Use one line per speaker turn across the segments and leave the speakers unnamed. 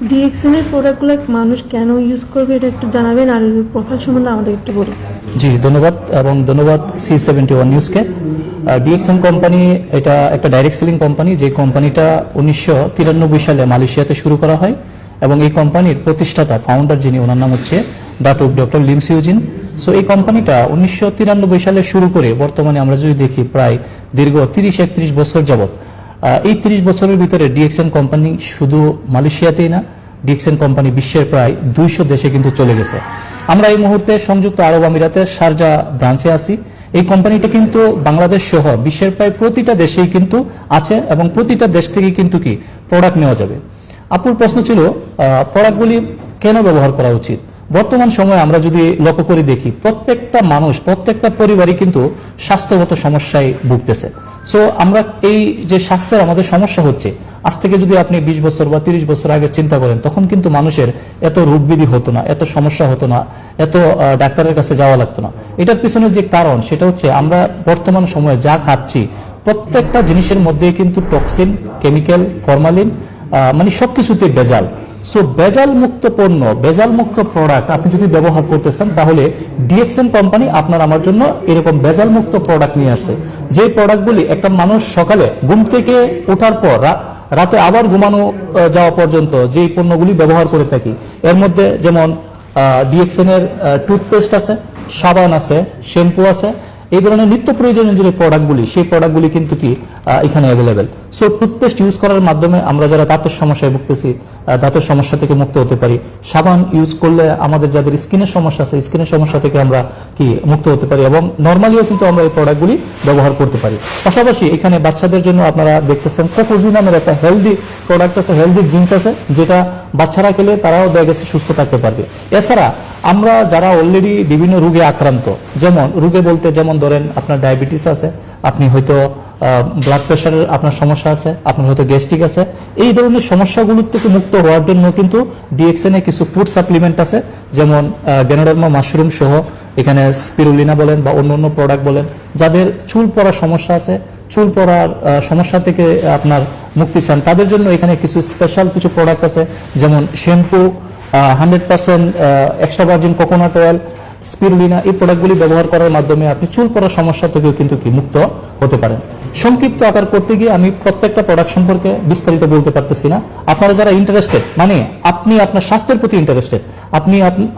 DXN এর প্রোডাক্টগুলো মানুষ কেন ইউজ করবে এটা একটু জানাবেন, আর প্রোফাইল সম্বন্ধে আমাদের একটু বলুন।
জি, ধন্যবাদ এবং ধন্যবাদ C71 নিউজকে। ডিএক্সএন কোম্পানি এটা একটা ডাইরেক্ট সেলিং কোম্পানি, যে কোম্পানিটা 1993 সালে মালয়েশিয়াতে শুরু করা হয় এবং এই কোম্পানির প্রতিষ্ঠাতা ফাউন্ডার যিনি, ওনার নাম হচ্ছে ডক্টর লিম সিউজিন। সো এই কোম্পানিটা 1993 সালে শুরু করে বর্তমানে আমরা যদি দেখি প্রায় দীর্ঘ 30-31 বছর যাবত, এই 30 বছরের ভিতরে ডিএক্সএন কোম্পানি শুধু মালয়েশিয়াতেই না, ডিএক্সএন কোম্পানি বিশ্বের প্রায় 200 দেশে কিন্তু চলে গেছে। আমরা এই মুহূর্তে সংযুক্ত আরব আমিরাতের শারজা ব্রাঞ্চে আছি। এই কোম্পানিটা কিন্তু বাংলাদেশ সহ বিশ্বের প্রায় প্রতিটা দেশেই কিন্তু আছে এবং প্রতিটা দেশ থেকে কিন্তু কি প্রোডাক্ট নেওয়া যাবে। আপুর প্রশ্ন ছিল প্রোডাক্টগুলি কেন ব্যবহার করা উচিত। বর্তমান সময়ে আমরা যদি লক্ষ্য করে দেখি, প্রত্যেকটা মানুষ, প্রত্যেকটা পরিবারই কিন্তু স্বাস্থ্যগত সমস্যায় ভুগতেছে। সো আমরা এই যে স্বাস্থ্যের আমাদের সমস্যা হচ্ছে, আজ থেকে যদি আপনি 20 বছর বা 30 বছর আগে চিন্তা করেন, তখন কিন্তু মানুষের এত রোগবিধি হতো না, এত সমস্যা হতো না, এত ডাক্তারের কাছে যাওয়া লাগতো না। এটার পিছনে যে কারণ, সেটা হচ্ছে আমরা বর্তমান সময়ে যা খাচ্ছি প্রত্যেকটা জিনিসের মধ্যে কিন্তু টক্সিন, কেমিক্যাল, ফরমালিন, মানে সবকিছুতে ভেজাল। সো ভেজাল মুক্ত পণ্য, ভেজাল মুক্ত প্রোডাক্ট আপনি যদি ব্যবহার করতে চান, তাহলে ডিএক্সএন কোম্পানি আপনার আমার জন্য এরকম ভেজাল মুক্ত প্রোডাক্ট নিয়ে আসছে। যে প্রোডাক্টগুলি একটা মানুষ সকালে ঘুম থেকে ওঠার পর রাতে আবার ঘুমানো যাওয়া পর্যন্ত যেই পণ্যগুলি ব্যবহার করে থাকি, এর মধ্যে যেমন ডিএক্সএন এর টুথপেস্ট আছে, সাবান আছে, শ্যাম্পু আছে, এই ধরনের নিত্য প্রয়োজনীয় যে প্রোডাক্টগুলি, সেই প্রোডাক্টগুলি কিন্তু কি এখানে অ্যাভেলেবেল। সো টুথপেস্ট ইউজ করার মাধ্যমে আমরা যারা দাঁতের সমস্যায় ভুগতেছি, দাঁতের সমস্যা থেকে মুক্ত হতে পারি। সাবান ইউজ করলে আমাদের যাদের স্কিনের সমস্যা আছে, স্কিনের সমস্যা থেকে আমরা কি মুক্ত হতে পারি এবং নর্মালিও কিন্তু আমরা এই প্রোডাক্টগুলি ব্যবহার করতে পারি। পাশাপাশি এখানে বাচ্চাদের জন্য আপনারা দেখতেছেন কোকোজি নামের একটা হেলদি প্রোডাক্ট আছে, হেলদি ড্রিঙ্কস আছে, যেটা বাচ্চারা খেলে তারাও দেখা গেছে সুস্থ থাকতে পারবে। এছাড়া আমরা যারা অলরেডি বিভিন্ন রোগে আক্রান্ত, যেমন রোগে বলতে যেমন ধরেন আপনার ডায়াবেটিস আছে, আপনি হয়তো ব্লাড প্রেশারের আপনার সমস্যা আছে, আপনার হয়তো গ্যাস্ট্রিক আছে, এই ধরনের সমস্যাগুলোর থেকে মুক্ত হওয়ার জন্য কিন্তু ডিএক্সএন এ কিছু ফুড সাপ্লিমেন্ট আছে, যেমন গ্যানোডার্মা মাশরুম সহ, এখানে স্পিরুলিনা বলেন বা অন্য প্রোডাক্ট বলেন। যাদের চুল পড়ার সমস্যা আছে, চুল পড়ার সমস্যা থেকে আপনার মুক্তি চান, তাদের জন্য এখানে কিছু স্পেশাল কিছু প্রোডাক্ট আছে, যেমন shampoo, 100% extra virgin coconut oil, spirulina, এই প্রোডাক্টগুলি ব্যবহার করার মাধ্যমে আপনি চুল পড়ার সমস্যা থেকেও কিন্তু কি মুক্ত হতে পারেন। সংক্ষিপ্ত আকার করতে গিয়ে আমি প্রত্যেকটা প্রোডাক্ট সম্পর্কে বিস্তারিত বলতে পারতেছি না। আপনারা যারা ইন্টারেস্টেড, মানে আপনি আপনার স্বাস্থ্যের প্রতি ইন্টারেস্টেড,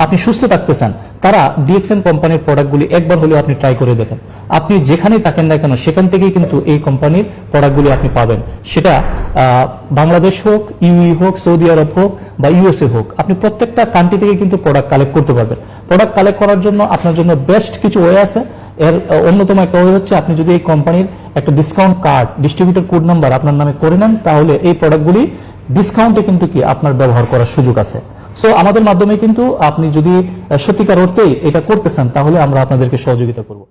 আপনি সুস্থ থাকতে চান, তারা ডিএক্সএন কোম্পানির প্রোডাক্টগুলি একবার হলেও আপনি ট্রাই করে দেখেন। আপনি যেখানেই থাকেন না কেন, সেখান থেকেই কিন্তু এই কোম্পানির প্রোডাক্টগুলি আপনি পাবেন। সেটা বাংলাদেশ হোক, ইউই হোক, সৌদি আরব হোক বা ইউএসএ হোক, আপনি প্রত্যেকটা কান্ট্রি থেকে কিন্তু প্রোডাক্ট কালেক্ট করতে পারবেন। প্রোডাক্ট কালেক্ট করার জন্য আপনার জন্য বেস্ট কিছু ওয়ে আছে। এর অন্যতম একটা ওয়ে হচ্ছে, আপনি যদি এই কোম্পানির একটা discount card, distributor code number আপনার নামে করে নেন, তাহলে এই প্রোডাক্টগুলি ডিসকাউন্টে কিন্তু কি আপনার ব্যবহার করার সুযোগ আছে। সো আমাদের মাধ্যমে কিন্তু আপনি যদি সত্যিকার অর্থেই এটা করতে চান, তাহলে আমরা আপনাদেরকে সহযোগিতা করব।